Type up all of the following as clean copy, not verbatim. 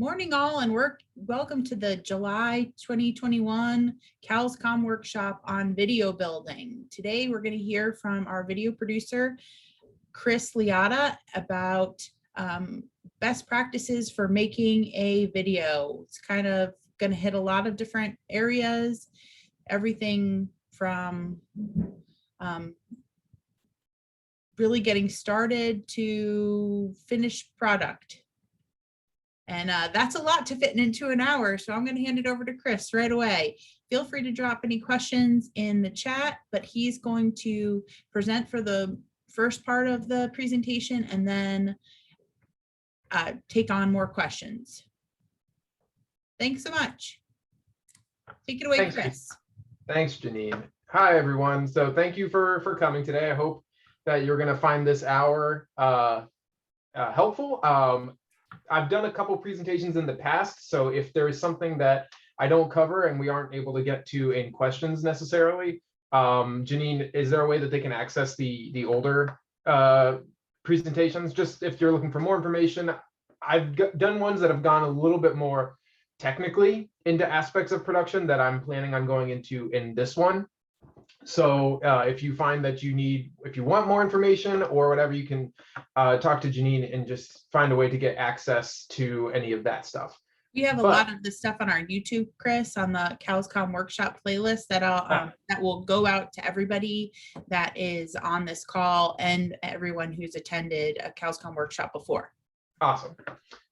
Morning all, and welcome to the July 2021 CALS Comm workshop on video building. Today we're going to hear from our video producer, Chris Liotta, about best practices for making a video. It's kind of going to hit a lot of different areas, everything from really getting started to finished product. And that's a lot to fit into an hour. So I'm going to hand it over to Chris right away. Feel free to drop any questions in the chat, but he's going to present for the first part of the presentation and then take on more questions. Thanks so much. Take it away, Chris. Thanks, Janine. Hi, everyone. So thank you for coming today. I hope that you're going to find this hour helpful. I've done a couple presentations in the past, so if there is something that I don't cover and we aren't able to get to in questions necessarily, Janine, is there a way that they can access the older presentations? Just if you're looking for more information, I've done ones that have gone a little bit more technically into aspects of production that I'm planning on going into in this one. So if you find that if you want more information or whatever, you can talk to Janine and just find a way to get access to any of that stuff. We have a lot of this stuff on our YouTube, Chris, on the CALS Comm workshop playlist that will go out to everybody that is on this call and everyone who's attended a CALS Comm workshop before. Awesome.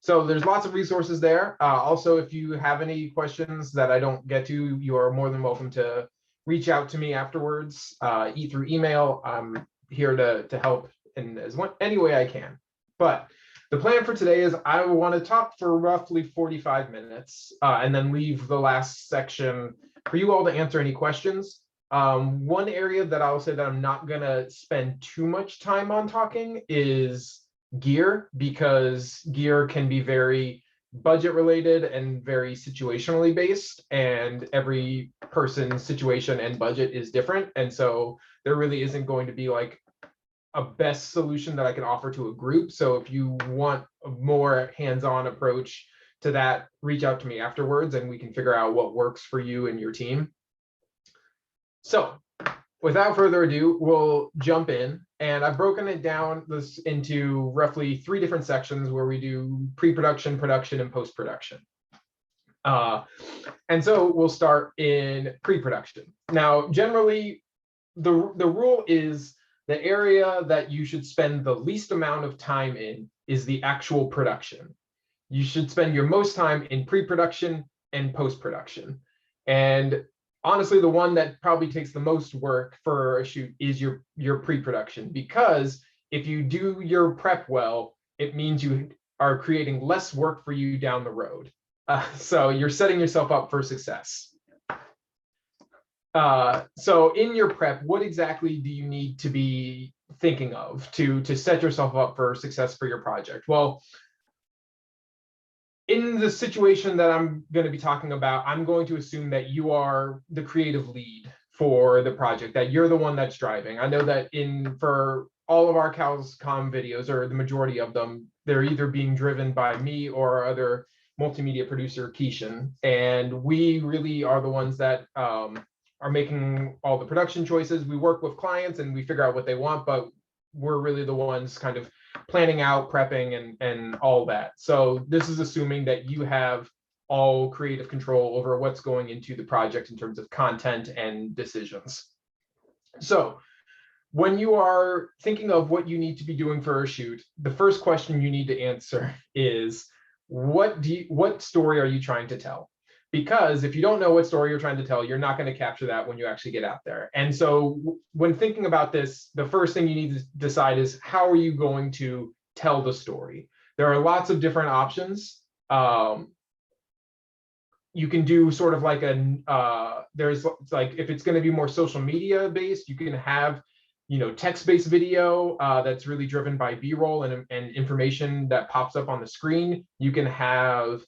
So there's lots of resources there. Also, if you have any questions that I don't get to, you are more than welcome to reach out to me afterwards, through email. I'm here to help in any way I can. But the plan for today is I want to talk for roughly 45 minutes and then leave the last section for you all to answer any questions. One area that I'll say that I'm not going to spend too much time on talking is gear, because gear can be very budget related and very situationally based, and every person's situation and budget is different, and so there really isn't going to be like a best solution that I can offer to a group. So if you want a more hands-on approach to that, reach out to me afterwards and we can figure out what works for you and your team. So without further ado, we'll jump in, and I've broken it down into roughly 3 different sections where we do pre-production, production, and post-production. And so we'll start in pre-production. Now, generally, the rule is the area that you should spend the least amount of time in is the actual production. You should spend your most time in pre-production and post-production. And honestly, the one that probably takes the most work for a shoot is your pre-production, because if you do your prep well, it means you are creating less work for you down the road. So you're setting yourself up for success. So in your prep, what exactly do you need to be thinking of to set yourself up for success for your project? Well, in the situation that I'm going to be talking about, I'm going to assume that you are the creative lead for the project, that you're the one that's driving. I know that for all of our CALS Comm videos, or the majority of them, they're either being driven by me or our other multimedia producer, Keishan, and we really are the ones that are making all the production choices. We work with clients and we figure out what they want, but we're really the ones kind of planning out, prepping, and all that. So this is assuming that you have all creative control over what's going into the project in terms of content and decisions. So when you are thinking of what you need to be doing for a shoot, the first question you need to answer is, what story are you trying to tell? Because if you don't know what story you're trying to tell, you're not going to capture that when you actually get out there. And so when thinking about this, the first thing you need to decide is, how are you going to tell the story? There are lots of different options. You can do sort of like there's like, if it's going to be more social media based, you can have, text-based video that's really driven by B-roll and information that pops up on the screen. You can have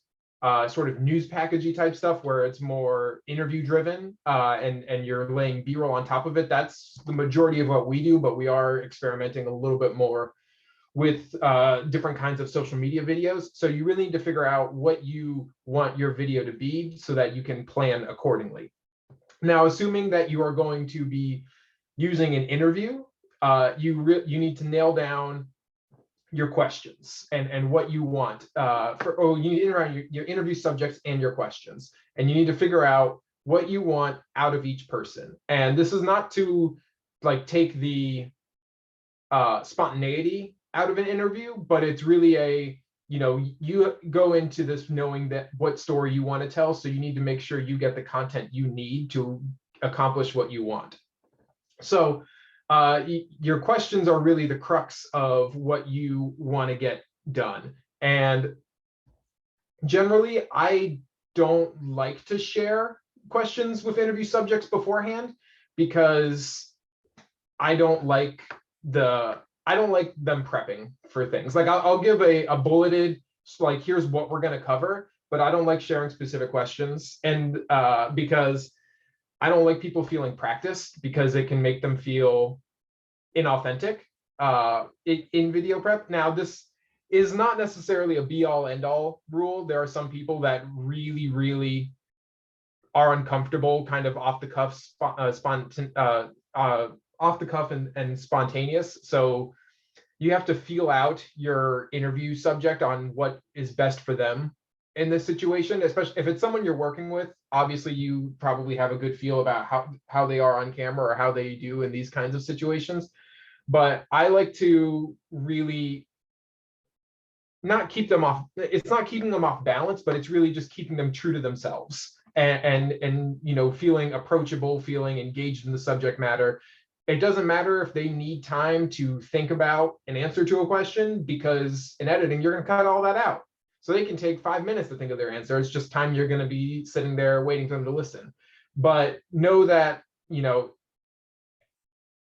sort of news packagey type stuff where it's more interview driven and you're laying B-roll on top of it. That's the majority of what we do, but we are experimenting a little bit more with different kinds of social media videos. So you really need to figure out what you want your video to be so that you can plan accordingly. Now, assuming that you are going to be using an interview, you need to nail down your questions and what you want you need to around your interview subjects and your questions, and you need to figure out what you want out of each person. And this is not to like take the spontaneity out of an interview, but it's really you go into this knowing that what story you want to tell, so you need to make sure you get the content you need to accomplish what you want. So your questions are really the crux of what you want to get done. And generally, I don't like to share questions with interview subjects beforehand, because I don't like them prepping for things. Like I'll give a bulleted, like, here's what we're going to cover, but I don't like sharing specific questions. And because I don't like people feeling practiced, because it can make them feel inauthentic in video prep. Now, this is not necessarily a be-all end-all rule. There are some people that really, really are uncomfortable, kind of off the cuff, off the cuff and spontaneous. So you have to feel out your interview subject on what is best for them in this situation, especially if it's someone you're working with. Obviously, you probably have a good feel about how they are on camera or how they do in these kinds of situations. But I like to really not keep them off. It's not keeping them off balance, but it's really just keeping them true to themselves and feeling approachable, feeling engaged in the subject matter. It doesn't matter if they need time to think about an answer to a question, because in editing, you're going to cut all that out. So they can take 5 minutes to think of their answer. It's just time you're going to be sitting there waiting for them to listen. But know that,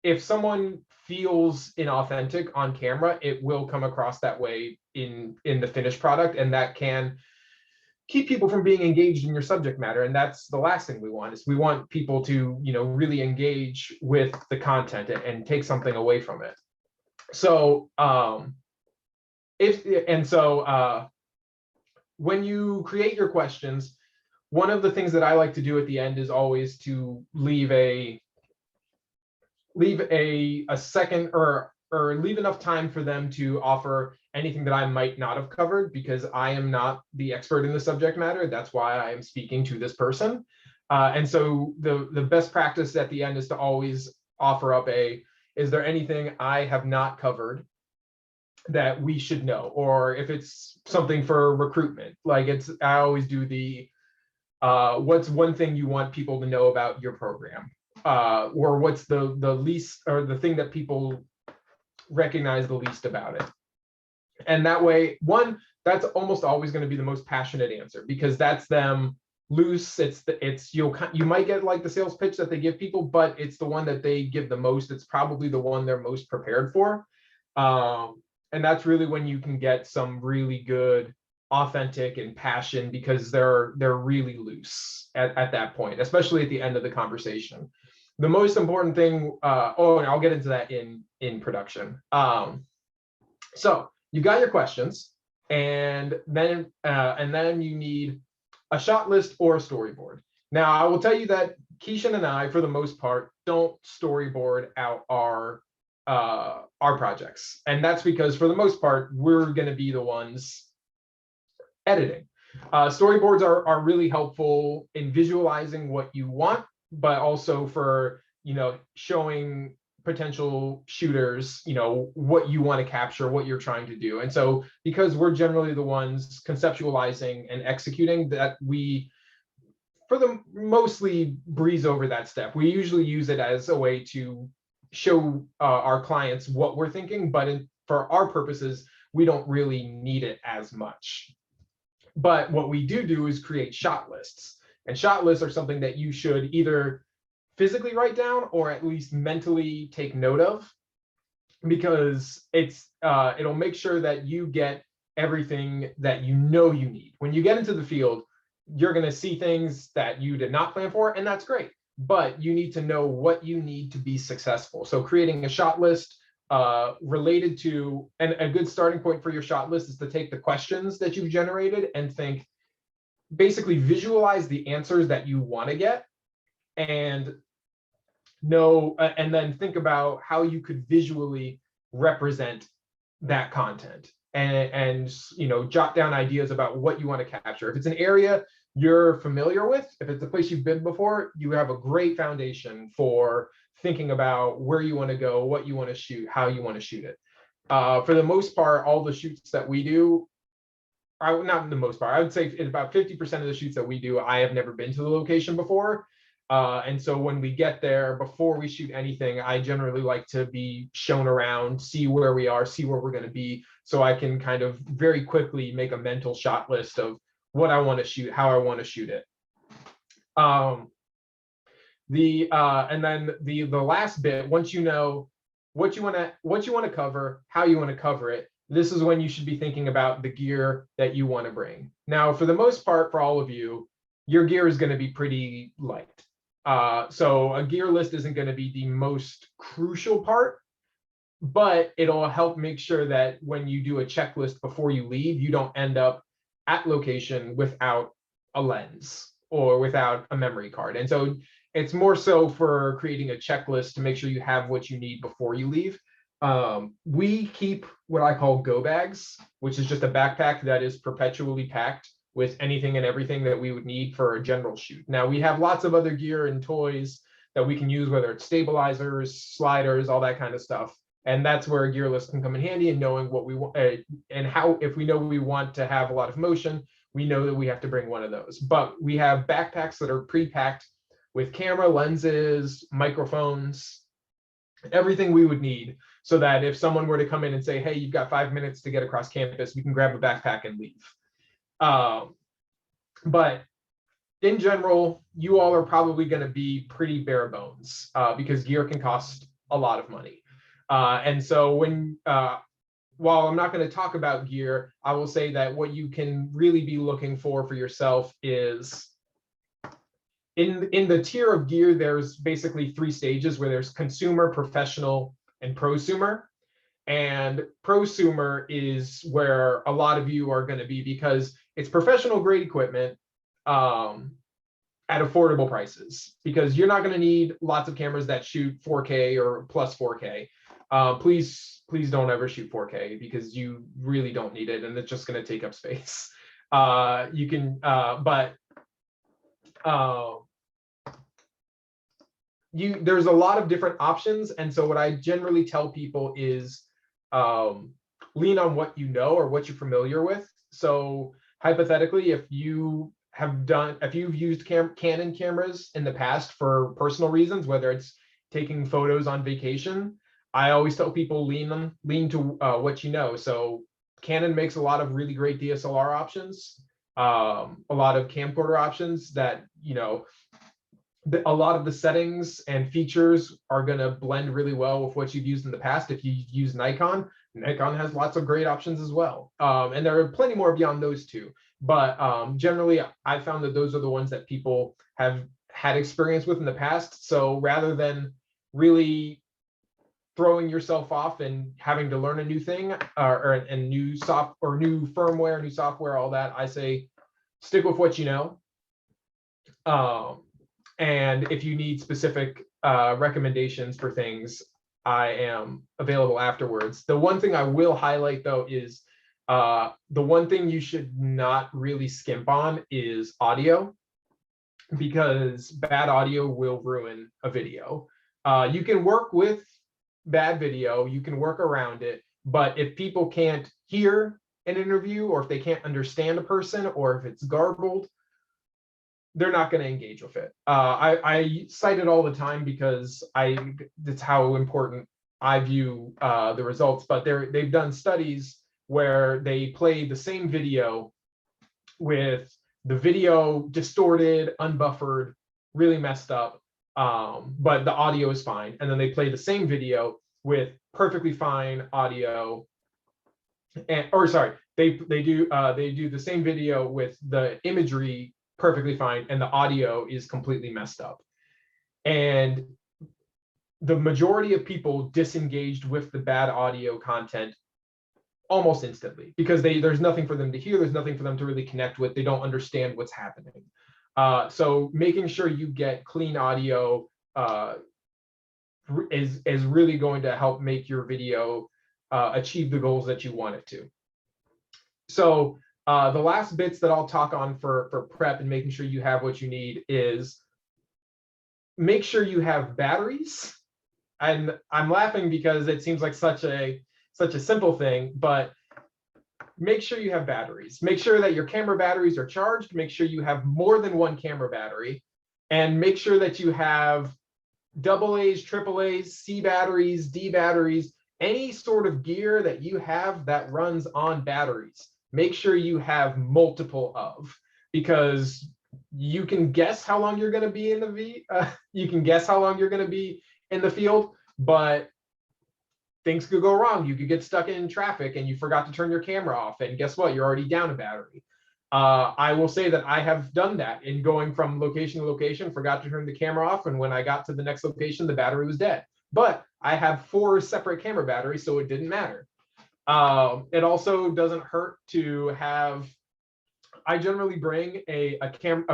if someone feels inauthentic on camera, it will come across that way in the finished product, and that can keep people from being engaged in your subject matter. And that's the last thing we want. Is we want people to really engage with the content and take something away from it. So when you create your questions, one of the things that I like to do at the end is always to leave a second or leave enough time for them to offer anything that I might not have covered, because I am not the expert in the subject matter. That's why I am speaking to this person. And so the best practice at the end is to always offer up is there anything I have not covered that we should know? Or if it's something for recruitment, like I always do what's one thing you want people to know about your program? Or what's the least, or the thing that people recognize the least about it? And that way, that's almost always going to be the most passionate answer, because that's them loose. You might get like the sales pitch that they give people, but it's the one that they give the most. It's probably the one they're most prepared for. And that's really when you can get some really good authentic and passion, because they're really loose at that point, especially at the end of the conversation. The most important thing, and I'll get into that in production. So you've got your questions, and then you need a shot list or a storyboard. Now, I will tell you that Keishan and I, for the most part, don't storyboard out our projects, and that's because for the most part, we're going to be the ones editing. Storyboards are really helpful in visualizing what you want, but also for showing potential shooters what you want to capture, what you're trying to do. And so because we're generally the ones conceptualizing and executing, that we mostly breeze over that step. We usually use it as a way to show our clients what we're thinking, but for our purposes, we don't really need it as much. But what we do is create shot lists. And shot lists are something that you should either physically write down or at least mentally take note of, because it'll make sure that you get everything that you need. When you get into the field, you're going to see things that you did not plan for, and that's great. But you need to know what you need to be successful. So creating a shot list related to, and a good starting point for your shot list is to take the questions that you've generated and think, basically visualize the answers that you want to get, and know, and then think about how you could visually represent that content, and you know, jot down ideas about what you want to capture. If it's an area you're familiar with, if it's a place you've been before, you have a great foundation for thinking about where you want to go, what you want to shoot, how you want to shoot it. For the most part, all the shoots that we do, not the most part, I would say in about 50% of the shoots that we do, I have never been to the location before. And so when we get there, before we shoot anything, I generally like to be shown around, see where we are, see where we're going to be, so I can kind of very quickly make a mental shot list of what I want to shoot, how I want to shoot it. And then the last bit, once you know what you want to cover, how you want to cover it, this is when you should be thinking about the gear that you want to bring. Now, for the most part, for all of you, your gear is going to be pretty light. So a gear list isn't going to be the most crucial part, but it'll help make sure that when you do a checklist before you leave, you don't end up at location without a lens or without a memory card. And so it's more so for creating a checklist to make sure you have what you need before you leave. We keep what I call go bags, which is just a backpack that is perpetually packed with anything and everything that we would need for a general shoot. Now, we have lots of other gear and toys that we can use, whether it's stabilizers, sliders, all that kind of stuff. And that's where a gear list can come in handy, and knowing what we want, and how, if we know we want to have a lot of motion, we know that we have to bring one of those. But we have backpacks that are pre-packed with camera, lenses, microphones, everything we would need, so that if someone were to come in and say, hey, you've got 5 minutes to get across campus, we can grab a backpack and leave. But in general, you all are probably going to be pretty bare bones, because gear can cost a lot of money. And so when, while I'm not going to talk about gear, I will say that what you can really be looking for yourself is, in the tier of gear, there's basically 3 stages, where there's consumer, professional, and prosumer. And prosumer is where a lot of you are going to be, because it's professional grade equipment at affordable prices, because you're not going to need lots of cameras that shoot 4K or plus 4K. Please don't ever shoot 4K, because you really don't need it, and it's just going to take up space. You can, there's a lot of different options. And so what I generally tell people is, lean on what you know or what you're familiar with. So hypothetically, if you've used Canon cameras in the past for personal reasons, whether it's taking photos on vacation, I always tell people lean to what you know. So Canon makes a lot of really great DSLR options, a lot of camcorder options that, you know, a lot of the settings and features are going to blend really well with what you've used in the past. If you use Nikon has lots of great options as well. And there are plenty more beyond those two. But generally, I found that those are the ones that people have had experience with in the past. So rather than really throwing yourself off and having to learn a new thing, or new firmware, new software, all that, I say stick with what you know. And if you need specific recommendations for things, I am available afterwards. The one thing I will highlight, though, is the one thing you should not really skimp on is audio, because bad audio will ruin a video. You can work with bad video, you can work around it, but if people can't hear an interview, or if they can't understand a person, or if it's garbled, they're not going to engage with it. I cite it all the time, because that's how important I view the results. But they've done studies where they play the same video with the video distorted, unbuffered, really messed up, but the audio is fine. And then they play the same video with perfectly fine audio, they do the same video with the imagery perfectly fine, and the audio is completely messed up. And the majority of people disengaged with the bad audio content almost instantly, because there's nothing for them to hear, there's nothing for them to really connect with, they don't understand what's happening. So making sure you get clean audio is really going to help make your video achieve the goals that you want it to. So the last bits that I'll talk on for prep and making sure you have what you need is make sure you have batteries. And I'm laughing because it seems like such a simple thing, but make sure you have batteries. Make sure that your camera batteries are charged. Make sure you have more than one camera battery, and make sure that you have AA's, AAA's, C batteries, D batteries, any sort of gear that you have that runs on batteries. Make sure you have multiple of, because you can guess how long you're going to be in you can guess how long you're going to be in the field, but things could go wrong. You could get stuck in traffic and you forgot to turn your camera off, and guess what? You're already down a battery. I will say that I have done that in going from location to location, forgot to turn the camera off, and when I got to the next location, the battery was dead. But I have 4 separate camera batteries, so it didn't matter. It also doesn't hurt to have, I generally bring a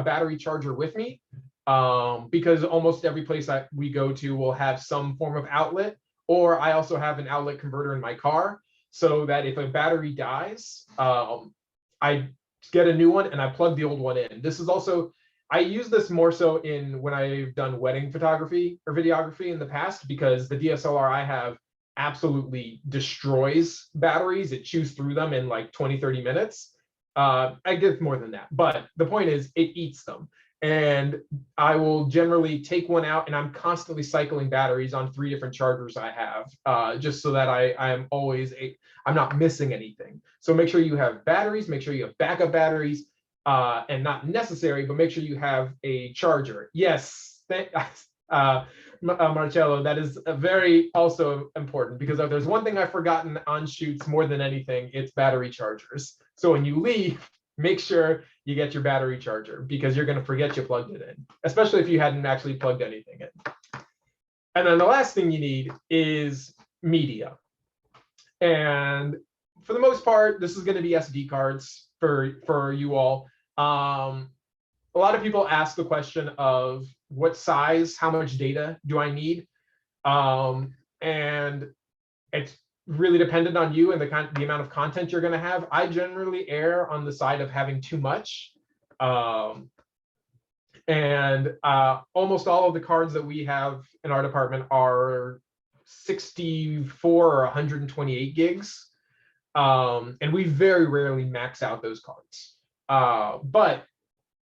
battery charger with me, because almost every place we go to will have some form of outlet, or I also have an outlet converter in my car, so that if a battery dies, I get a new one and I plug the old one in. This is also, I use this more so in when I've done wedding photography or videography in the past, because the DSLR I have absolutely destroys batteries. It chews through them in like 20-30 minutes. I get more than that, but the point is it eats them. And I will generally take one out, and I'm constantly cycling batteries on 3 different chargers I have, just so that I'm not missing anything. So make sure you have batteries, make sure you have backup batteries, and not necessary, but make sure you have a charger. Yes, Marcello, that is a very also important, because if there's one thing I've forgotten on shoots more than anything, it's battery chargers. So when you leave, make sure you get your battery charger, because you're going to forget you plugged it in, especially if you hadn't actually plugged anything in. And then the last thing you need is media. And for the most part, this is going to be SD cards for you all. A lot of people ask the question of what size, how much data do I need? And it's really dependent on you and the amount of content you're going to have. I generally err on the side of having too much. Almost all of the cards that we have in our department are 64 or 128 gigs. And we very rarely max out those cards. But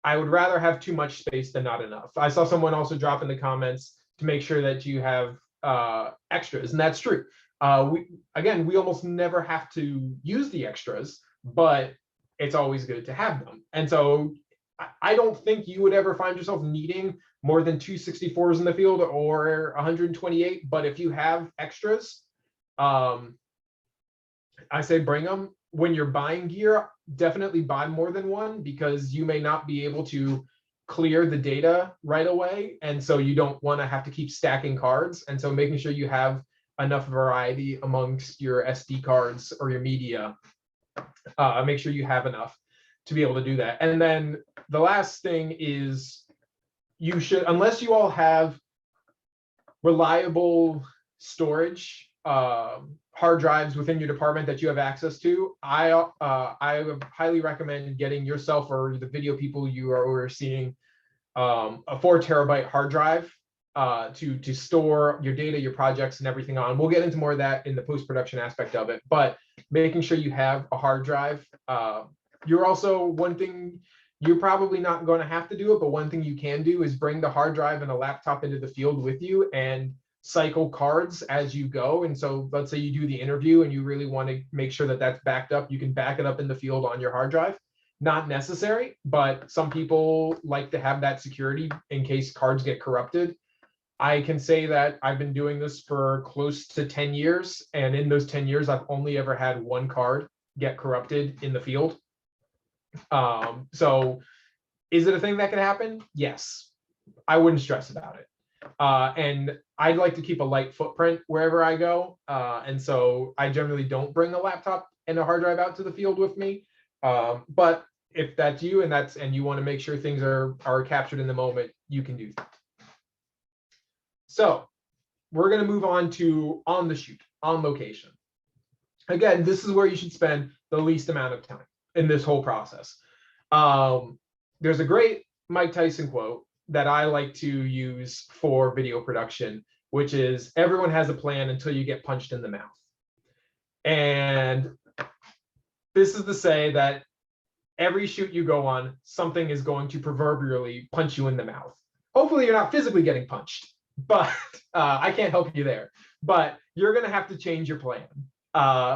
I would rather have too much space than not enough. I saw someone also drop in the comments to make sure that you have extras, and that's true. We almost never have to use the extras, but it's always good to have them. And so I don't think you would ever find yourself needing more than 2 64s in the field or 128, but if you have extras, I say bring them. When you're buying gear, definitely buy more than one, because you may not be able to clear the data right away. And so you don't want to have to keep stacking cards. And so making sure you have enough variety amongst your SD cards or your media, make sure you have enough to be able to do that. And then the last thing is, you should, unless you all have reliable storage, hard drives within your department that you have access to, I would highly recommend getting yourself or the video people you are overseeing a 4 terabyte hard drive to store your data, your projects, and everything on. We'll get into more of that in the post-production aspect of it, but making sure you have a hard drive. You're also, one thing, you're probably not going to have to do it, but one thing you can do is bring the hard drive and a laptop into the field with you and cycle cards as you go. And so let's say you do the interview and you really want to make sure that that's backed up, you can back it up in the field on your hard drive. Not necessary, but some people like to have that security in case cards get corrupted. I can say that I've been doing this for close to 10 years, and in those 10 years, I've only ever had one card get corrupted in the field. So is it a thing that can happen? Yes. I wouldn't stress about it. And I like to keep a light footprint wherever I go. And so I generally don't bring a laptop and a hard drive out to the field with me. But if that's you and you want to make sure things are captured in the moment, you can do that. So we're going to move on to on the shoot, on location. Again, this is where you should spend the least amount of time in this whole process. There's a great Mike Tyson quote that I like to use for video production, which is everyone has a plan until you get punched in the mouth. And this is to say that every shoot you go on, something is going to proverbially punch you in the mouth. Hopefully you're not physically getting punched, but I can't help you there. But you're going to have to change your plan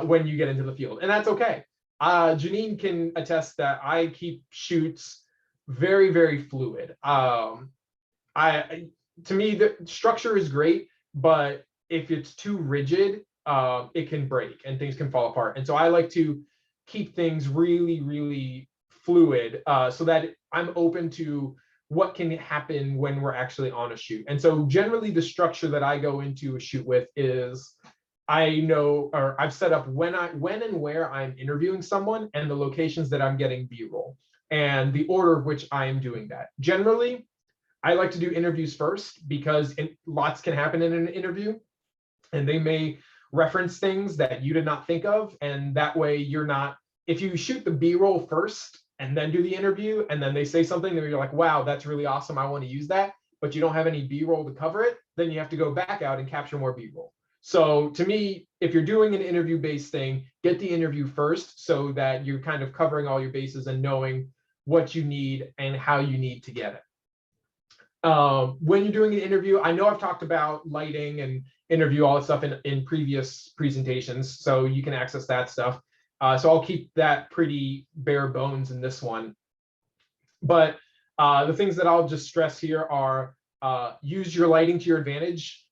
when you get into the field, and that's okay. Janine can attest that I keep shoots very, very fluid. To me, the structure is great, but if it's too rigid, it can break and things can fall apart. And so I like to keep things really, really fluid so that I'm open to what can happen when we're actually on a shoot. And so generally the structure that I go into a shoot with is I know, or I've set up when and where I'm interviewing someone and the locations that I'm getting B-roll and the order of which I am doing that. Generally, I like to do interviews first because lots can happen in an interview and they may reference things that you did not think of. And that way you're not, if you shoot the B-roll first and then do the interview and then they say something that you're like, wow, that's really awesome, I want to use that, but you don't have any B-roll to cover it, then you have to go back out and capture more B-roll. So to me, if you're doing an interview-based thing, get the interview first so that you're kind of covering all your bases and knowing what you need and how you need to get it. When you're doing an interview, I know I've talked about lighting and interview, all that stuff in previous presentations, so you can access that stuff. So I'll keep that pretty bare bones in this one. But the things that I'll just stress here are use your lighting to your advantage.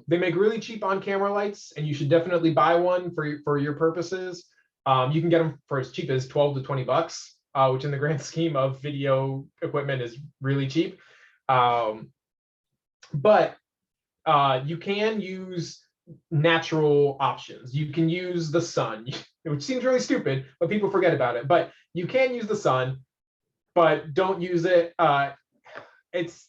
They make really cheap on-camera lights, and you should definitely buy one for your purposes. You can get them for as cheap as 12 to 20 bucks, which in the grand scheme of video equipment is really cheap. But you can use natural options. You can use the sun, which seems really stupid, but people forget about it. But you can use the sun, but don't use it. It's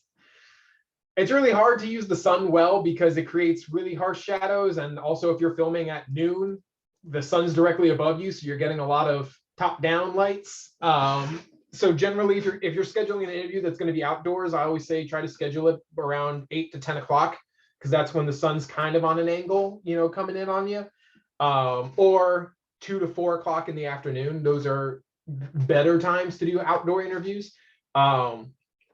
really hard to use the sun well because it creates really harsh shadows. And also if you're filming at noon, the sun's directly above you, so you're getting a lot of top-down lights. So generally, if you're scheduling an interview that's going to be outdoors, I always say try to schedule it around 8 to 10 o'clock because that's when the sun's kind of on an angle, coming in on you. Or 2 to 4 o'clock in the afternoon. Those are better times to do outdoor interviews.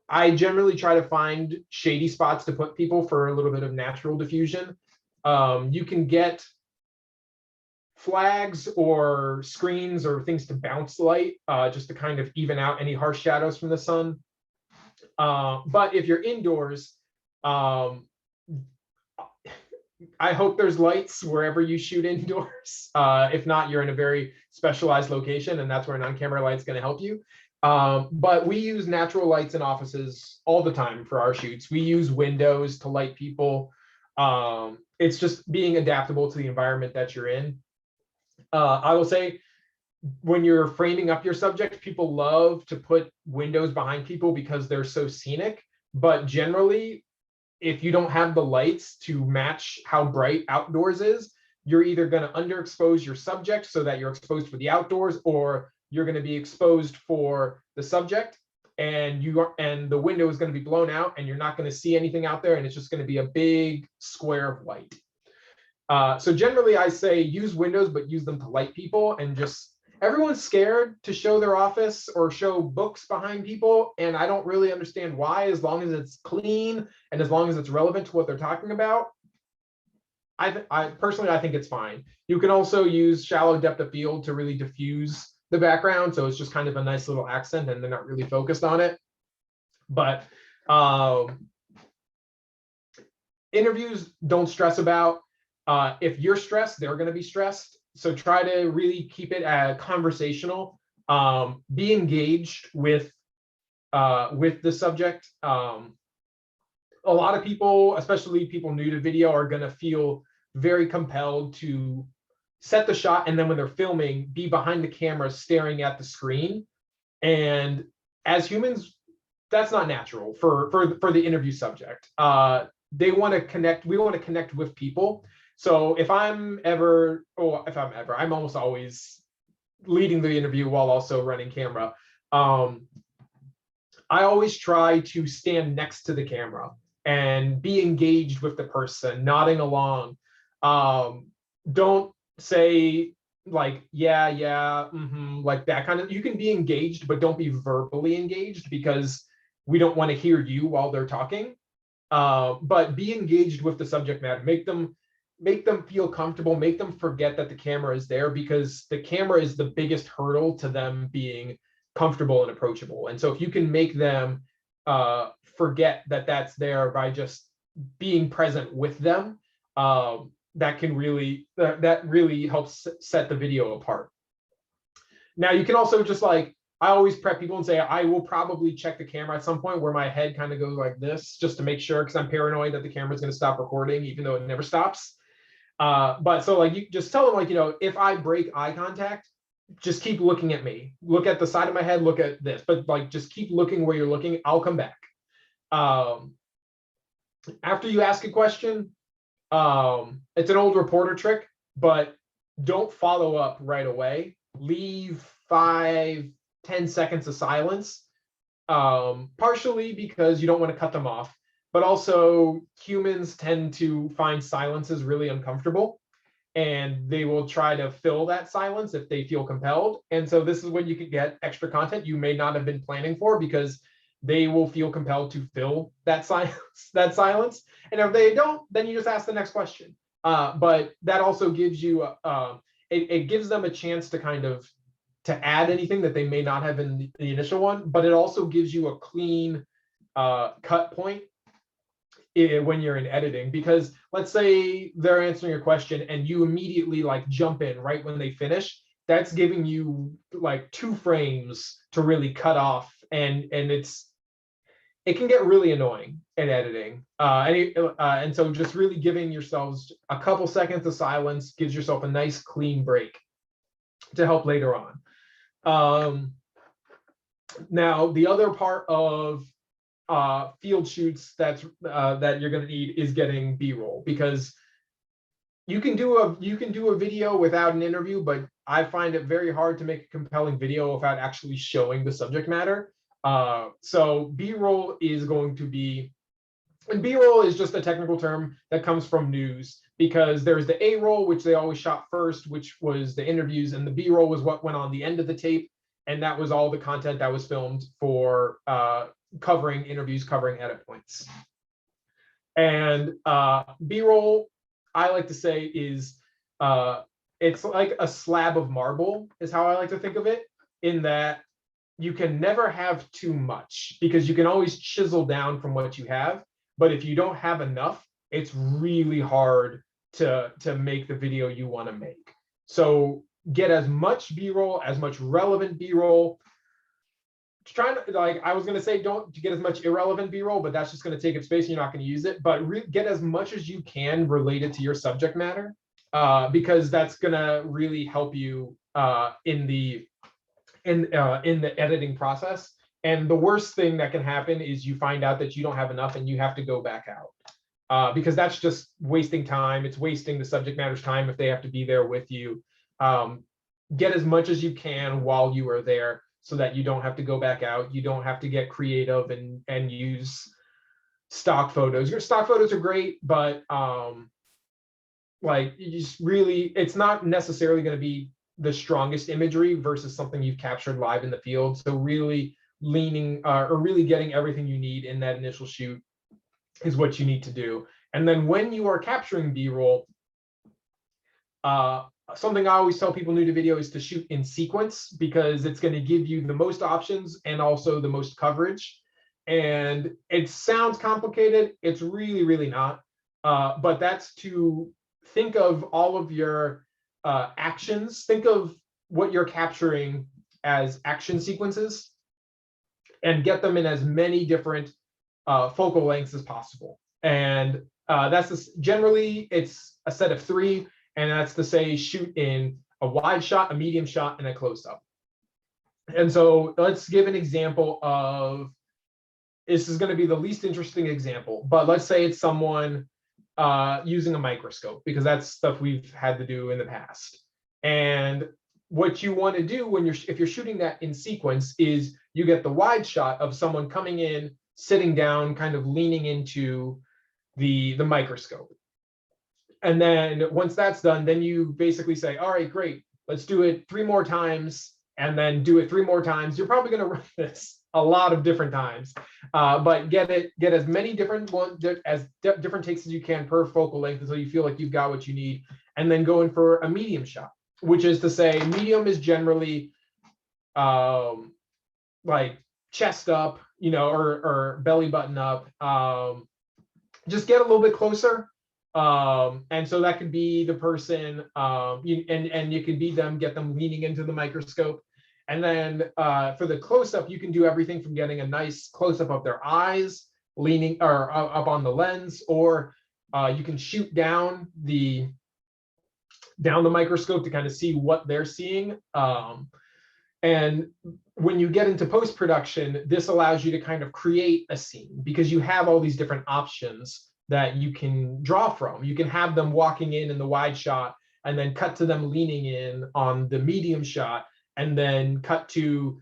I generally try to find shady spots to put people for a little bit of natural diffusion. You can get flags or screens or things to bounce light just to kind of even out any harsh shadows from the sun. But if you're indoors, I hope there's lights wherever you shoot indoors. If not, you're in a very specialized location, and that's where an on-camera light's going to help you. But we use natural lights in offices all the time for our shoots. We use windows to light people. It's just being adaptable to the environment that you're in. I will say, when you're framing up your subject, people love to put windows behind people because they're so scenic. But generally, if you don't have the lights to match how bright outdoors is, you're either going to underexpose your subject so that you're exposed for the outdoors, or you're going to be exposed for the subject, and the window is going to be blown out and you're not going to see anything out there, and it's just going to be a big square of light. So generally I say use windows, but use them to light people. And just everyone's scared to show their office or show books behind people, and I don't really understand why, as long as it's clean and as long as it's relevant to what they're talking about. I personally think it's fine. You can also use shallow depth of field to really diffuse the background, so it's just kind of a nice little accent and they're not really focused on it. But interviews, don't stress about. If you're stressed, they're going to be stressed. So try to really keep it conversational. Be engaged with the subject. a lot of people, especially people new to video, are going to feel very compelled to set the shot, and then when they're filming, be behind the camera staring at the screen. And as humans, that's not natural for the interview subject. They want to connect. We want to connect with people. So I'm almost always leading the interview while also running camera. I always try to stand next to the camera and be engaged with the person, nodding along. Don't say like, yeah, like that kind of, you can be engaged, but don't be verbally engaged, because we don't want to hear you while they're talking. But be engaged with the subject matter, make them feel comfortable, make them forget that the camera is there, because the camera is the biggest hurdle to them being comfortable and approachable. And so if you can make them forget that that's there by just being present with them, that really helps set the video apart. Now you can also just like, I always prep people and say, I will probably check the camera at some point where my head kind of goes like this, just to make sure, because I'm paranoid that the camera's going to stop recording, even though it never stops. But so like, you just tell them like, if I break eye contact, just keep looking at me, look at the side of my head, look at this, but like, just keep looking where you're looking. I'll come back. After you ask a question, it's an old reporter trick, but don't follow up right away. Leave 5-10 seconds of silence, partially because you don't want to cut them off, but also humans tend to find silences really uncomfortable, and they will try to fill that silence if they feel compelled. And so this is when you can get extra content you may not have been planning for, because they will feel compelled to fill that silence. And if they don't, then you just ask the next question. But that also gives you, it gives them a chance to kind of to add anything that they may not have in the initial one, but it also gives you a clean cut point when you're in editing. Because let's say they're answering a question and you immediately like jump in right when they finish, that's giving you like 2 frames to really cut off, and it can get really annoying in editing. And so just really giving yourselves a couple seconds of silence gives yourself a nice clean break to help later on. Now, the other part of field shoots that you're going to need is getting B-roll, because you can do a video without an interview, but I find it very hard to make a compelling video without actually showing the subject matter. So B-roll is going to be, and B-roll is just a technical term that comes from news, because there's the A-roll, which they always shot first, which was the interviews, and the B-roll was what went on the end of the tape, and that was all the content that was filmed for covering interviews, covering edit points. And B-roll, I like to say, is it's like a slab of marble, is how I like to think of it, in that you can never have too much, because you can always chisel down from what you have. But if you don't have enough, it's really hard to make the video you want to make. So get as much B-roll, as much relevant B-roll. Trying to, like, I was going to say, don't get as much irrelevant B-roll, but that's just going to take up space and you're not going to use it. But get as much as you can related to your subject matter, because that's going to really help you in the editing process. And the worst thing that can happen is you find out that you don't have enough and you have to go back out, because that's just wasting time. It's wasting the subject matter's time if they have to be there with you. Get as much as you can while you are there, so that you don't have to go back out. You don't have to get creative and use stock photos. Your stock photos are great, but like, you just really, it's not necessarily going to be the strongest imagery versus something you've captured live in the field. So really leaning or really getting everything you need in that initial shoot is what you need to do. And then when you are capturing B-roll, something I always tell people new to video is to shoot in sequence, because it's going to give you the most options and also the most coverage. And it sounds complicated. It's really, really not. But that's to think of all of your actions. Think of what you're capturing as action sequences, and get them in as many different focal lengths as possible. And generally it's a set of 3, and that's to say shoot in a wide shot, a medium shot, and a close-up. And so let's give an example of, this is going to be the least interesting example, but let's say it's someone using a microscope, because that's stuff we've had to do in the past. And what you want to do when if you're shooting that in sequence is you get the wide shot of someone coming in, sitting down, kind of leaning into the microscope. And then once that's done, then you basically say, all right, great, let's do it 3 more times, and then do it 3 more times. You're probably going to run this a lot of different times, but get as many different different takes as you can per focal length until you feel like you've got what you need, and then go in for a medium shot, which is to say medium is generally like chest up, you know, or belly button up. Just get a little bit closer. And so that could be the person, and you could be them, get them leaning into the microscope. And then for the close-up, you can do everything from getting a nice close-up of their eyes, leaning or up on the lens, or you can shoot down the microscope to kind of see what they're seeing. And when you get into post-production, this allows you to kind of create a scene, because you have all these different options that you can draw from. You can have them walking in the wide shot, and then cut to them leaning in on the medium shot, and then cut to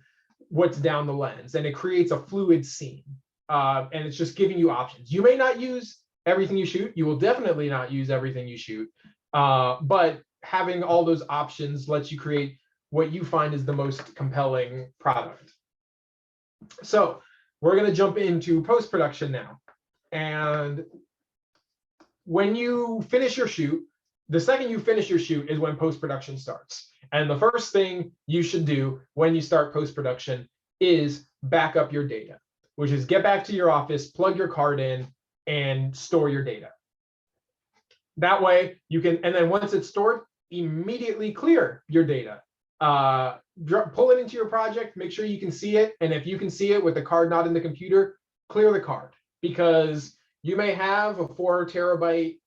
what's down the lens. And it creates a fluid scene. And it's just giving you options. You may not use everything you shoot. You will definitely not use everything you shoot. But having all those options lets you create what you find is the most compelling product. So we're going to jump into post-production now. And when you finish your shoot, the second you finish your shoot is when post-production starts. And the first thing you should do when you start post-production is back up your data, which is get back to your office, plug your card in, and store your data. That way you can, and then once it's stored, immediately clear your data. Pull it into your project, make sure you can see it. And if you can see it with the card not in the computer, clear the card, because you may have a 4 terabyte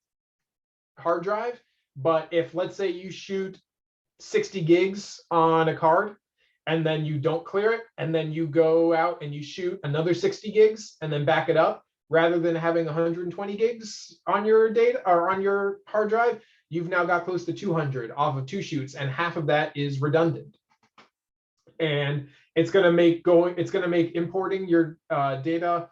hard drive, but if, let's say, you shoot 60 gigs on a card and then you don't clear it, and then you go out and you shoot another 60 gigs and then back it up, rather than having 120 gigs on your data or on your hard drive, you've now got close to 200 off of 2 shoots, and half of that is redundant. And it's going to make importing your data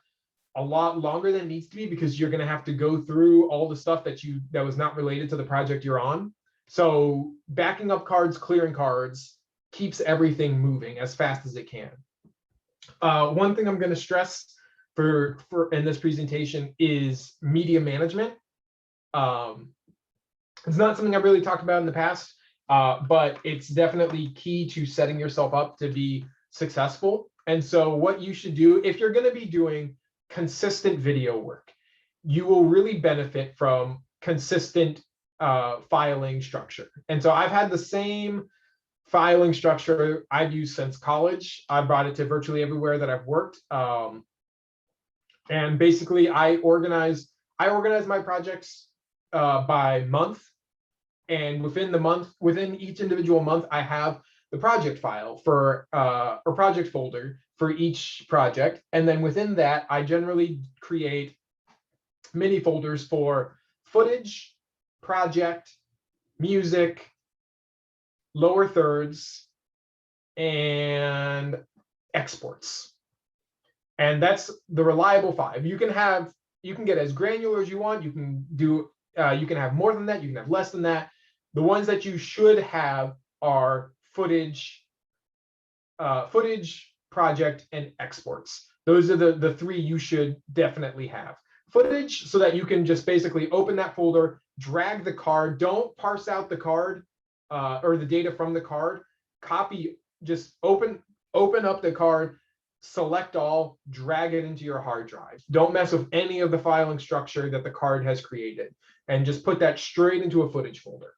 a lot longer than it needs to be, because you're going to have to go through all the stuff that was not related to the project you're on. So backing up cards, clearing cards keeps everything moving as fast as it can. One thing I'm going to stress for in this presentation is media management. It's not something I've really talked about in the past, but it's definitely key to setting yourself up to be successful. And so what you should do, if you're going to be doing consistent video work, you will really benefit from consistent filing structure. And so I've had the same filing structure I've used since college. I brought it to virtually everywhere that I've worked. And basically I organize my projects by month. And within each individual month, I have the project file for or project folder for each project. And then within that, I generally create mini folders for footage, project, music, lower thirds, and exports. And that's the reliable 5. You can get as granular as you want. You can have more than that, you can have less than that. The ones that you should have are footage, project, and exports. Those are the 3 you should definitely have. Footage, so that you can just basically open that folder, drag the card, don't parse out the card or the data from the card, copy, just open up the card, select all, drag it into your hard drive. Don't mess with any of the filing structure that the card has created, and just put that straight into a footage folder.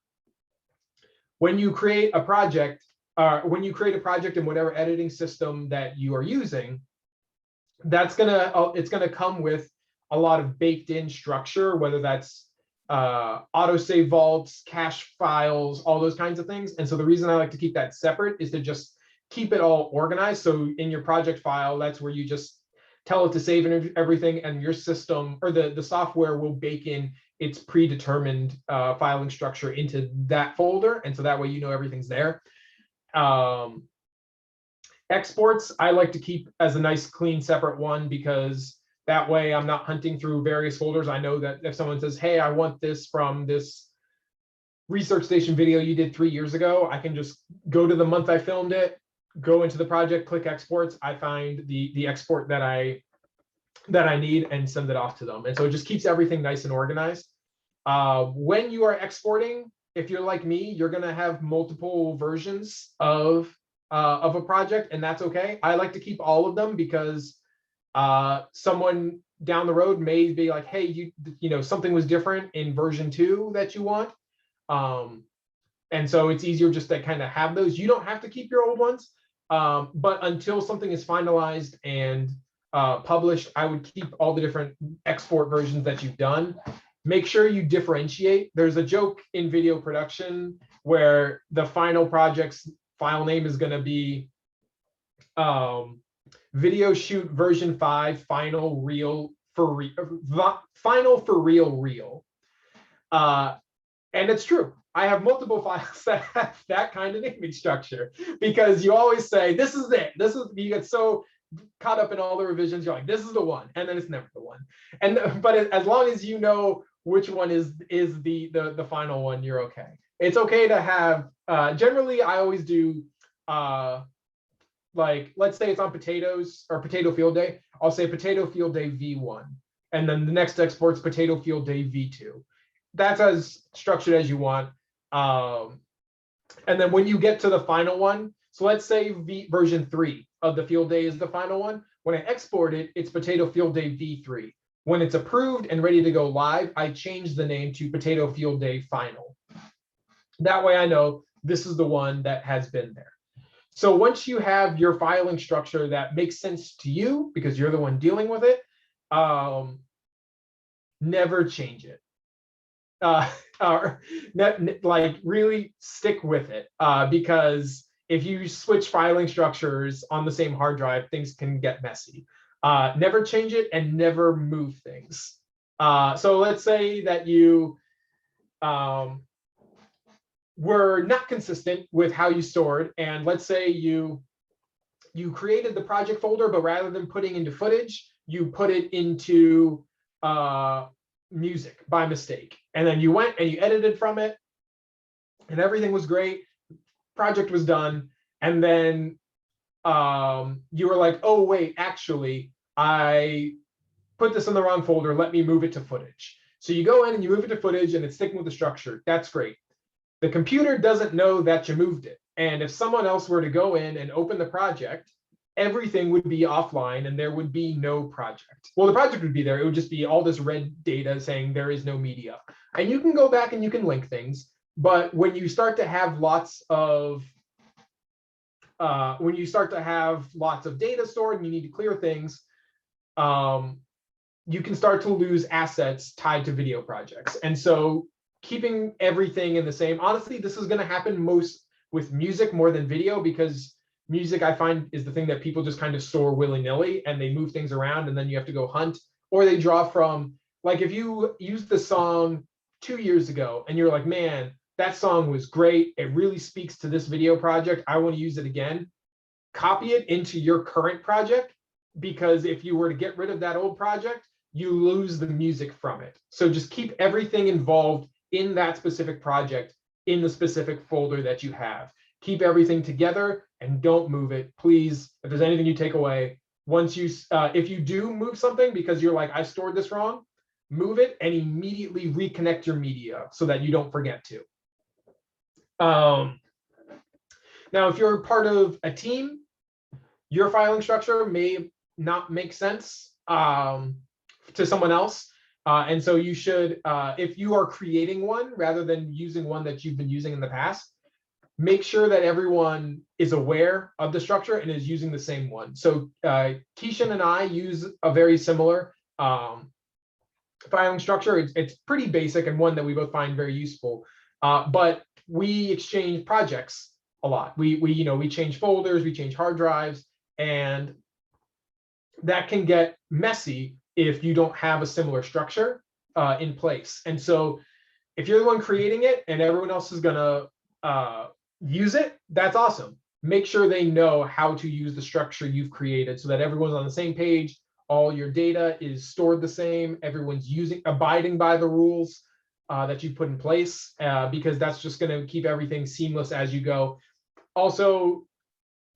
When you create a project, in whatever editing system that you are using, it's gonna come with a lot of baked in structure, whether that's autosave vaults, cache files, all those kinds of things. And so the reason I like to keep that separate is to just keep it all organized. So in your project file, that's where you just tell it to save everything, and your system or the software will bake in its predetermined filing structure into that folder. And so that way, you know, everything's there. Exports, I like to keep as a nice, clean, separate one, because that way I'm not hunting through various folders. I know that if someone says, hey, I want this from this research station video you did 3 years ago, I can just go to the month I filmed it, go into the project, click exports. I find the export that I need and send it off to them. And so it just keeps everything nice and organized. When you are exporting, if you're like me, you're going to have multiple versions of a project, and that's okay. I like to keep all of them because someone down the road may be like, hey, you know, something was different in version 2 that you want. And so it's easier just to kind of have those. You don't have to keep your old ones, but until something is finalized and published, I would keep all the different export versions that you've done. Make sure you differentiate. There's a joke in video production where the final project's file name is going to be video shoot version 5 final reel for final for real. And it's true. I have multiple files that have that kind of naming structure, because you always say, this is it. You get so caught up in all the revisions, you're like, this is the one, and then it's never the one. But as long as you know which one is the final one, you're okay. It's okay to have, generally I always do, like, let's say it's on potatoes or potato field day, I'll say potato field day V1, and then the next export's potato field day V2. That's as structured as you want. And then when you get to the final one, so let's say version 3 of the field day is the final one. When I export it, it's potato field day V3. When it's approved and ready to go live, I change the name to potato field day final. That way I know this is the one that has been there. So once you have your filing structure that makes sense to you, because you're the one dealing with it, never change it. Like really stick with it, because if you switch filing structures on the same hard drive, things can get messy. Never change it and never move things. So let's say that you were not consistent with how you stored, and let's say you created the project folder, but rather than putting into footage, you put it into music by mistake, and then you went and you edited from it, and everything was great, project was done, and then you were like, oh wait, actually I put this in the wrong folder, let me move it to footage. So you go in and you move it to footage, and it's sticking with the structure. That's great. The computer doesn't know that you moved it, and if someone else were to go in and open the project, everything would be offline and there would be no project. Well, the project would be there. It would just be all this red data saying there is no media. And you can go back and you can link things. But when you start to have lots of data stored and you need to clear things, you can start to lose assets tied to video projects. And so keeping everything in the same, honestly, this is going to happen most with music more than video, because music, I find, is the thing that people just kind of store willy-nilly and they move things around, and then you have to go hunt, or they draw from, like if you used the song 2 years ago and you're like, man, that song was great, it really speaks to this video project, I want to use it again, copy it into your current project, because if you were to get rid of that old project, you lose the music from it. So just keep everything involved in that specific project in the specific folder that you have. Keep everything together and don't move it, please. If there's anything you take away, once you, if you do move something because you're like, I stored this wrong, move it and immediately reconnect your media so that you don't forget to. Now, if you're part of a team, your filing structure may not make sense to someone else. And so you should, if you are creating one rather than using one that you've been using in the past, make sure that everyone is aware of the structure and is using the same one. So Keishan and I use a very similar filing structure. It's pretty basic and one that we both find very useful. But we exchange projects a lot. We change folders, we change hard drives, and that can get messy if you don't have a similar structure in place. And so if you're the one creating it and everyone else is gonna use it, that's awesome. Make sure they know how to use the structure you've created so that everyone's on the same page. All your data is stored the same. Everyone's abiding by the rules that you put in place, because that's just going to keep everything seamless as you go. Also,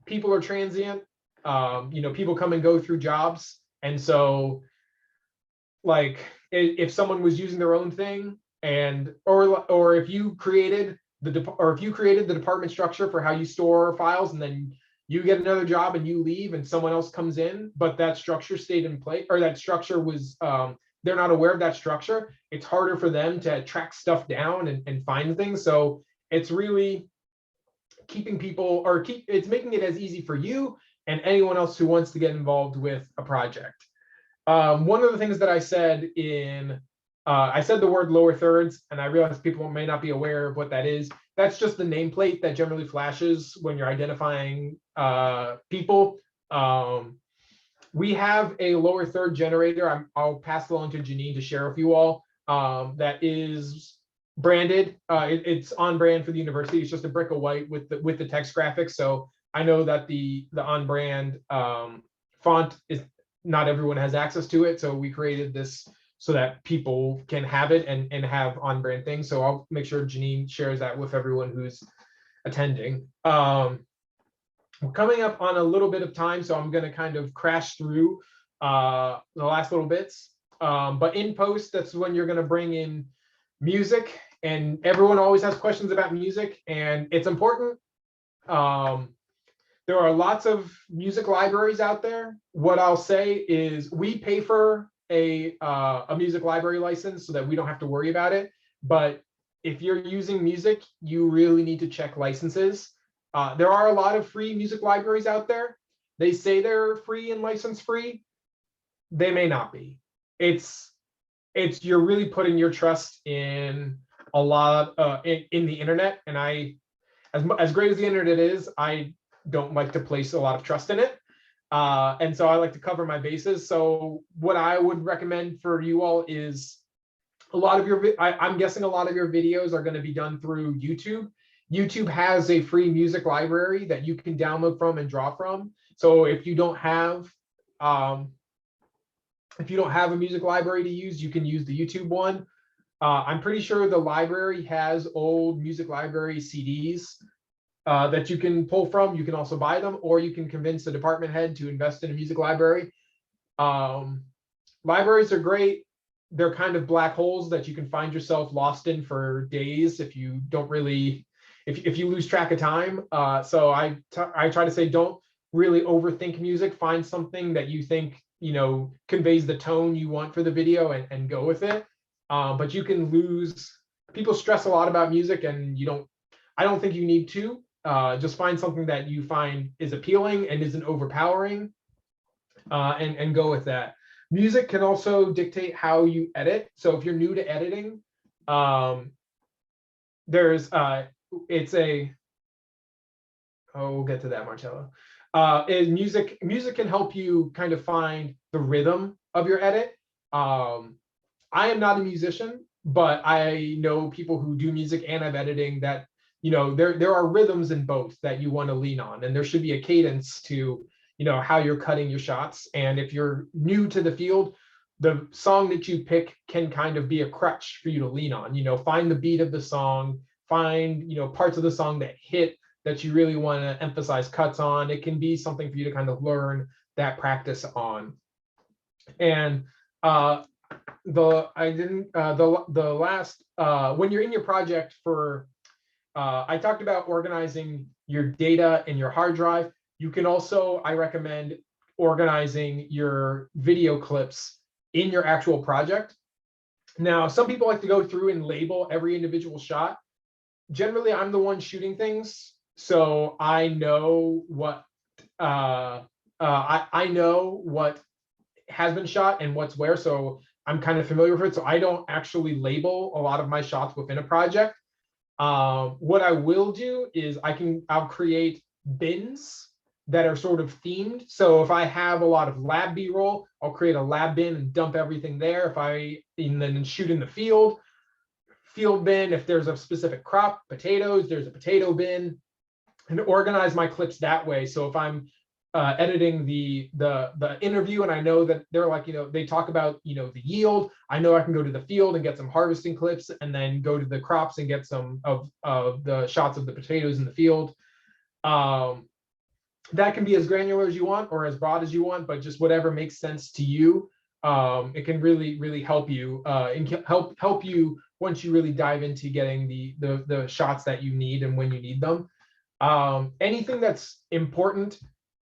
people are transient. People come and go through jobs, and so like if someone was using their own thing, or if you created the department structure for how you store files, and then you get another job and you leave and someone else comes in, but that structure stayed in place, or that structure was they're not aware of that structure, it's harder for them to track stuff down and find things. So it's really keeping people, it's making it as easy for you and anyone else who wants to get involved with a project. One of the things that I said I said the word lower thirds, and I realize people may not be aware of what that is. That's just the nameplate that generally flashes when you're identifying people. We have a lower third generator. I'll pass it along to Janine to share with you all. That is branded. It's on brand for the university. It's just a brick of white with the text graphics. So I know that the on brand font is not everyone has access to it. So we created this so that people can have it and have on brand things. So I'll make sure Janine shares that with everyone who's attending. We're coming up on a little bit of time, so I'm going to kind of crash through the last little bits. But in post, that's when you're going to bring in music, and everyone always has questions about music, and it's important. There are lots of music libraries out there. What I'll say is we pay for a music library license so that we don't have to worry about it. But if you're using music, you really need to check licenses. There are a lot of free music libraries out there. They say they're free and license free. They may not be. You're really putting your trust in a lot in the internet. And as great as the internet is, I don't like to place a lot of trust in it. And so I like to cover my bases. So what I would recommend for you all is I'm guessing a lot of your videos are going to be done through YouTube. YouTube has a free music library that you can download from and draw from. So if you don't have a music library to use, you can use the YouTube one. I'm pretty sure the library has old music library CDs that you can pull from. You can also buy them, or you can convince the department head to invest in a music library. Libraries are great. They're kind of black holes that you can find yourself lost in for days if you don't really, if you lose track of time. So I try to say, don't really overthink music. Find something that you think conveys the tone you want for the video and go with it. But you can lose. People stress a lot about music, and I don't think you need to. Just find something that you find is appealing and isn't overpowering, and go with that. Music can also dictate how you edit. So if you're new to editing, we'll get to that, Marcello. Music can help you kind of find the rhythm of your edit. I am not a musician, but I know people who do music and have editing that there are rhythms in both that you want to lean on, and there should be a cadence to how you're cutting your shots. And if you're new to the field, the song that you pick can kind of be a crutch for you to lean on. Find the beat of the song, find parts of the song that hit that you really want to emphasize cuts on. It can be something for you to kind of learn that practice on. And when you're in your project I talked about organizing your data in your hard drive. You can also, I recommend organizing your video clips in your actual project. Now, some people like to go through and label every individual shot. generally I'm the one shooting things, so I know what I know what has been shot and what's where, so I'm kind of familiar with it. So I don't actually label a lot of my shots within a project. What I will do is I'll create bins that are sort of themed. So if I have a lot of lab B-roll, I'll create a lab bin and dump everything there. And then shoot in the field bin. If there's a specific crop, potatoes, there's a potato bin, and organize my clips that way. So if I'm editing the interview and I know that they're like, they talk about, the yield, I know I can go to the field and get some harvesting clips, and then go to the crops and get some of the shots of the potatoes in the field. That can be as granular as you want or as broad as you want, but just whatever makes sense to you. It can really help you and help you once you really dive into getting the shots that you need and when you need them. Anything that's important,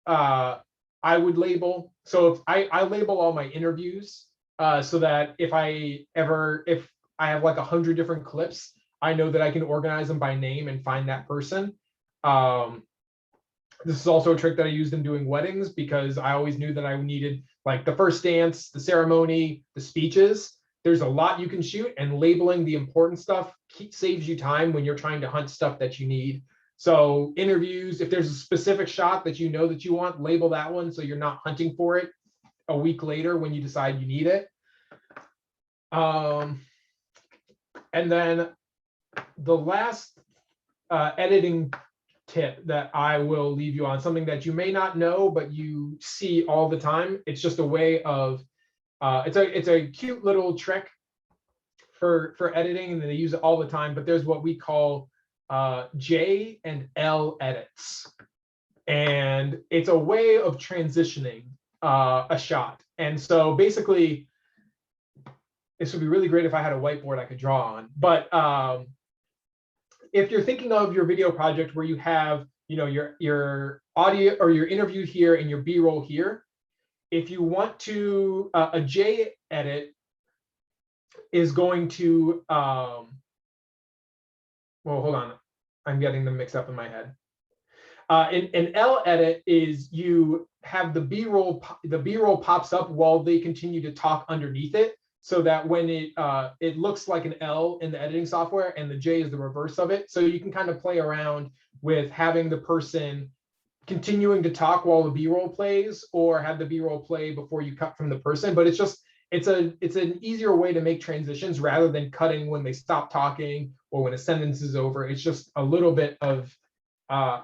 I would label. So if I label all my interviews, so that if I have like 100 different clips, I know that I can organize them by name and find that person. This is also a trick that I used in doing weddings, because I always knew that I needed like the first dance, the ceremony, the speeches. There's a lot you can shoot, and labeling the important stuff saves you time when you're trying to hunt stuff that you need. So interviews, if there's a specific shot that you know that you want, label that one so you're not hunting for it a week later when you decide you need it. And then the last editing tip that I will leave you on, something that you may not know but you see all the time. It's just a way of it's a cute little trick for editing, and they use it all the time, but there's what we call J and L edits, and it's a way of transitioning a shot. And so basically, this would be really great if I had a whiteboard I could draw on, but if you're thinking of your video project where you have, your audio or your interview here and your B-roll here, if you want to, a J edit is going to, well, hold on, I'm getting them mixed up in my head. An L edit is you have the B-roll pops up while they continue to talk underneath it, so that when it looks like an L in the editing software, and the J is the reverse of it. So you can kind of play around with having the person continuing to talk while the B-roll plays, or have the B-roll play before you cut from the person. But it's an easier way to make transitions rather than cutting when they stop talking or when a sentence is over. It's just a little bit of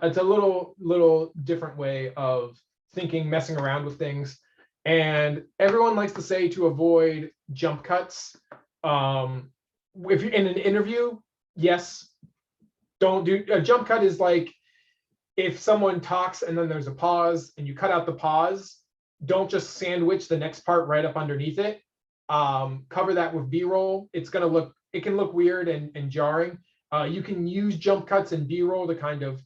it's a little different way of thinking, messing around with things. And everyone likes to say to avoid jump cuts. If you're in an interview, yes, don't do a jump cut. Is like if someone talks and then there's a pause and you cut out the pause, don't just sandwich the next part right up underneath it. Cover that with B-roll. It can look weird and jarring. You can use jump cuts and B-roll to kind of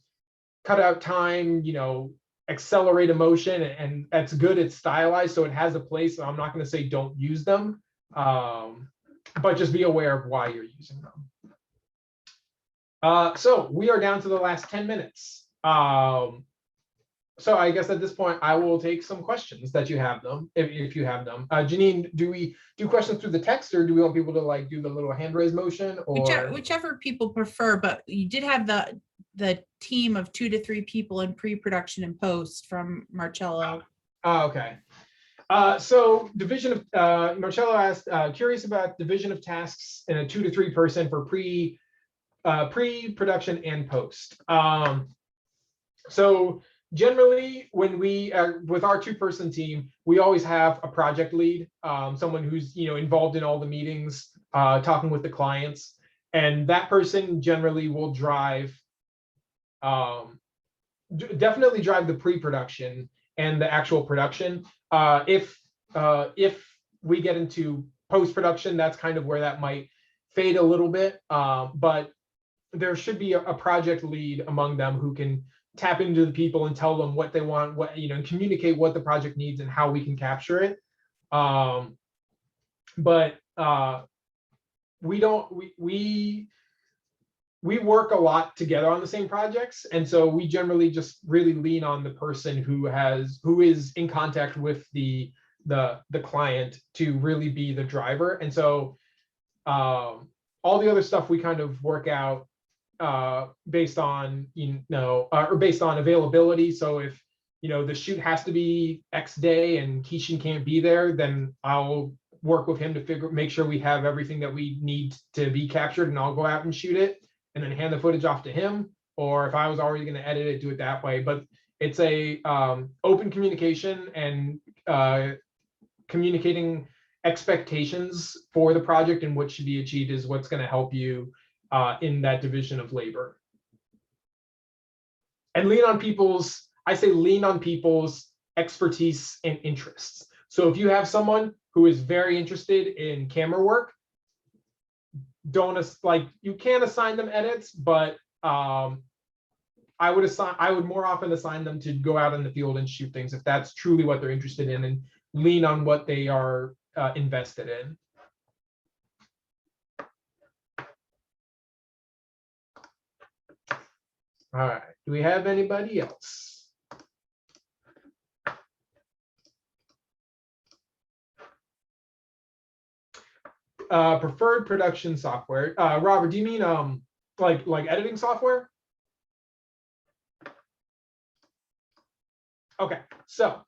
cut out time, accelerate emotion, and that's good. It's stylized, so it has a place. So I'm not going to say don't use them, but just be aware of why you're using them. So we are down to the last 10 minutes. So I guess at this point, I will take some questions that you have them, if you have them. Janine, do we do questions through the text, or do we want people to like do the little hand raise motion, or whichever people prefer? But you did have the team of 2 to 3 people in pre-production and post from Marcello. Okay. So division of Marcello asked, curious about division of tasks in a 2 to 3 person for pre-production and post. So generally, when we are with our 2-person team, we always have a project lead, someone who's involved in all the meetings, talking with the clients, and that person generally will definitely drive the pre-production and the actual production. If we get into post-production, that's kind of where that might fade a little bit, but there should be a project lead among them who can tap into the people and tell them what they want, and communicate what the project needs and how we can capture it. But we we work a lot together on the same projects, and so we generally just really lean on the person who is in contact with the client to really be the driver. And so all the other stuff we kind of work out based on or based on availability. So if the shoot has to be X day and Keishan can't be there, then I'll work with him to make sure we have everything that we need to be captured, and I'll go out and shoot it and then hand the footage off to him. Or if I was already going to edit it, do it that way. But it's a open communication, and communicating expectations for the project and what should be achieved is what's going to help you in that division of labor. And lean on people's expertise and interests. So if you have someone who is very interested in camera work, you can assign them edits, but I would more often assign them to go out in the field and shoot things if that's truly what they're interested in, and lean on what they are invested in. All right, do we have anybody else? Preferred production software. Robert, do you mean like editing software? Okay, so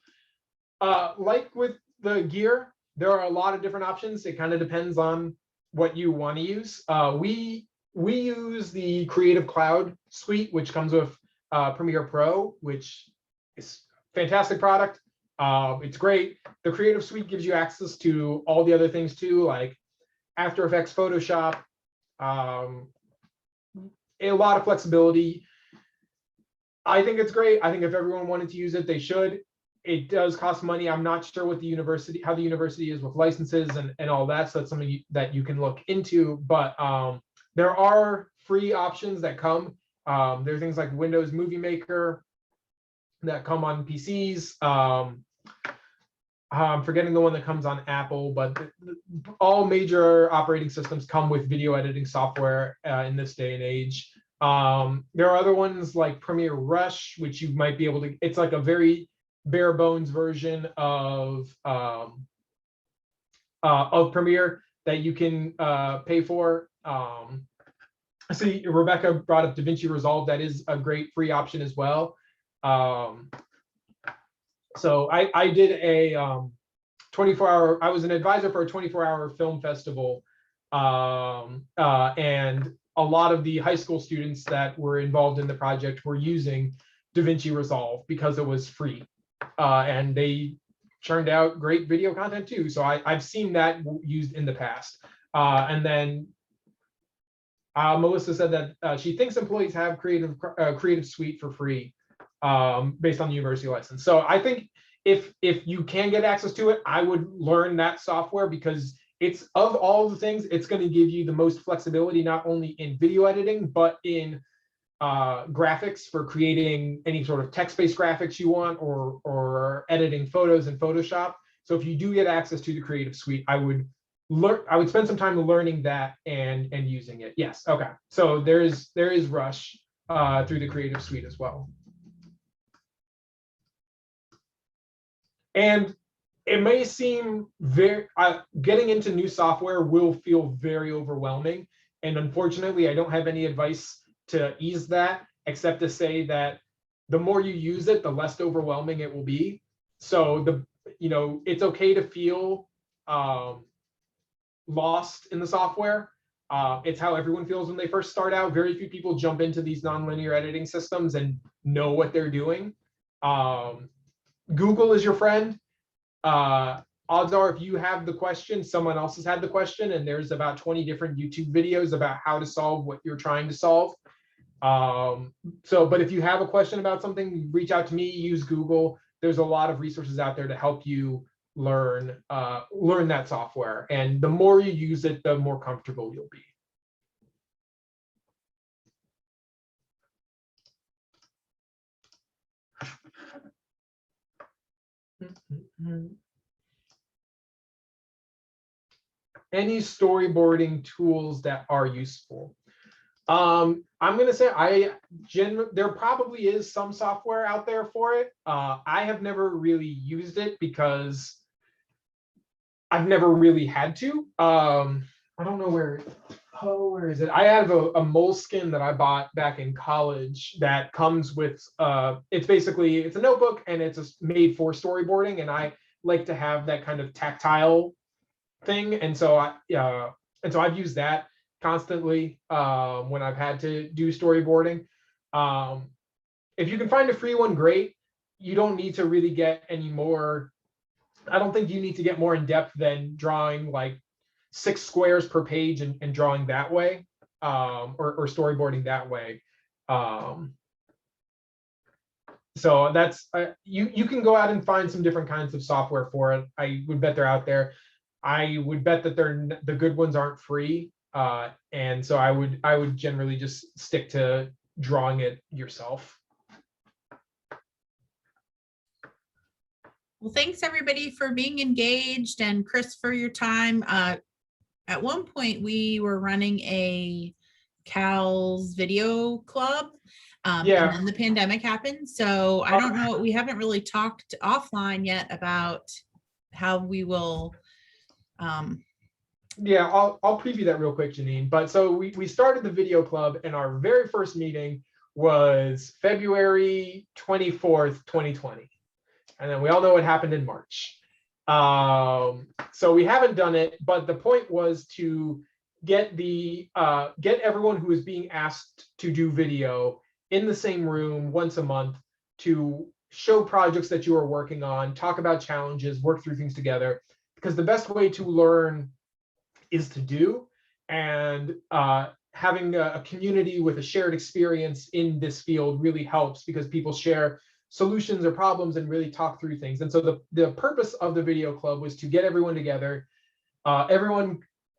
like with the gear, there are a lot of different options. It kind of depends on what you want to use. We use the Creative Cloud suite, which comes with Premiere Pro, which is a fantastic product. It's great. The Creative Suite gives you access to all the other things too, like After Effects, Photoshop, a lot of flexibility. I think it's great. I think if everyone wanted to use it, they should. It does cost money. I'm not sure what how the university is with licenses and all that. So that's something that you can look into. But there are free options that come. There are things like Windows Movie Maker that come on PCs. I'm forgetting the one that comes on Apple, but all major operating systems come with video editing software in this day and age. There are other ones like Premiere Rush, which you might be able to, it's like a very bare bones version of Premiere that you can pay for. See, Rebecca brought up DaVinci Resolve. That is a great free option as well. So I did a 24-hour, I was an advisor for a 24-hour film festival. And a lot of the high school students that were involved in the project were using DaVinci Resolve because it was free. And they churned out great video content too. So I've seen that used in the past. And then Melissa said that she thinks employees have Creative Suite for free based on the university license. So I think if you can get access to it, I would learn that software, because it's, of all the things, it's going to give you the most flexibility, not only in video editing, but in graphics for creating any sort of text-based graphics you want, or editing photos in Photoshop. So if you do get access to the Creative Suite, I would spend some time learning that and using it. Yes. Okay. So there is Rush through the Creative Suite as well. And it may seem very, getting into new software will feel very overwhelming. And unfortunately, I don't have any advice to ease that, except to say that the more you use it, the less overwhelming it will be. So it's okay to feel lost in the software. It's how everyone feels when they first start out. Very few people jump into these nonlinear editing systems and know what they're doing. Google is your friend. Odds are, if you have the question, someone else has had the question, and there's about 20 different YouTube videos about how to solve what you're trying to solve. But if you have a question about something, reach out to me, use Google. There's a lot of resources out there to help you learn that software. And the more you use it, the more comfortable you'll be. Any storyboarding tools that are useful? I'm gonna say there probably is some software out there for it. I have never really used it because I've never really had to. I don't know where. Oh, where is it? I have a moleskin that I bought back in college that comes with. It's basically it's a notebook and it's made for storyboarding, and I like to have that kind of tactile thing, and so I've used that constantly when I've had to do storyboarding. If you can find a free one, great. You don't need to really get any more. I don't think you need to get more in depth than drawing like 6 squares per page and drawing that way, or storyboarding that way. So that's you can go out and find some different kinds of software for it. I would bet they're out there. I would bet that the good ones aren't free, and so I would generally just stick to drawing it yourself. Well, thanks everybody for being engaged, and Chris for your time. At one point we were running a CALS video club. Yeah. And then the pandemic happened. So I don't know, we haven't really talked offline yet about how we will. Yeah, I'll preview that real quick, Janine. But so we started the video club, and our very first meeting was February 24th, 2020. And then we all know what happened in March. So we haven't done it, but the point was to get everyone who is being asked to do video in the same room once a month to show projects that you are working on, talk about challenges, work through things together, because the best way to learn is to do. And having a community with a shared experience in this field really helps, because people share solutions or problems and really talk through things. And so the purpose of the video club was to get everyone together.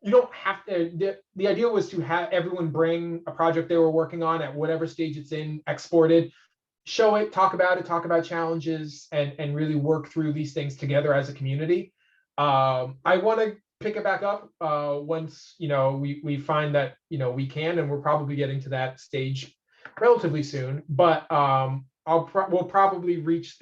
You don't have to, the idea was to have everyone bring a project they were working on at whatever stage it's in, exported, show it, talk about challenges, and really work through these things together as a community. I want to pick it back up once we find that we can, and we're probably getting to that stage relatively soon. But we'll probably reach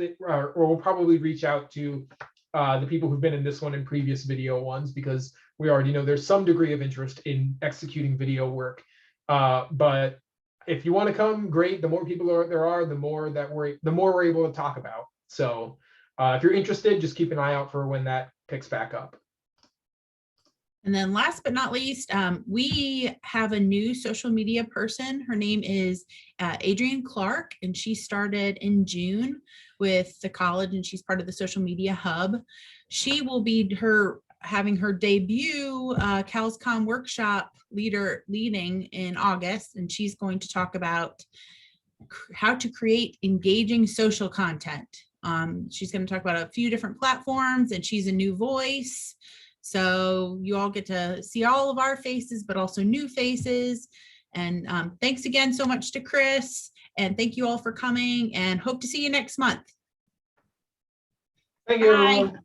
out to the people who've been in this one and previous video ones, because we already know there's some degree of interest in executing video work. But if you want to come, great. The more people there are, the more we're able to talk about. So if you're interested, just keep an eye out for when that picks back up. And then last but not least, we have a new social media person. Her name is Adrienne Clark, and she started in June with the college, and she's part of the social media hub. She will be having her debut CALS Comm workshop leading in August, and she's going to talk about how to create engaging social content. She's going to talk about a few different platforms, and she's a new voice. So you all get to see all of our faces, but also new faces. And thanks again so much to Chris, and thank you all for coming, and hope to see you next month. Thank you, Bye. everyone.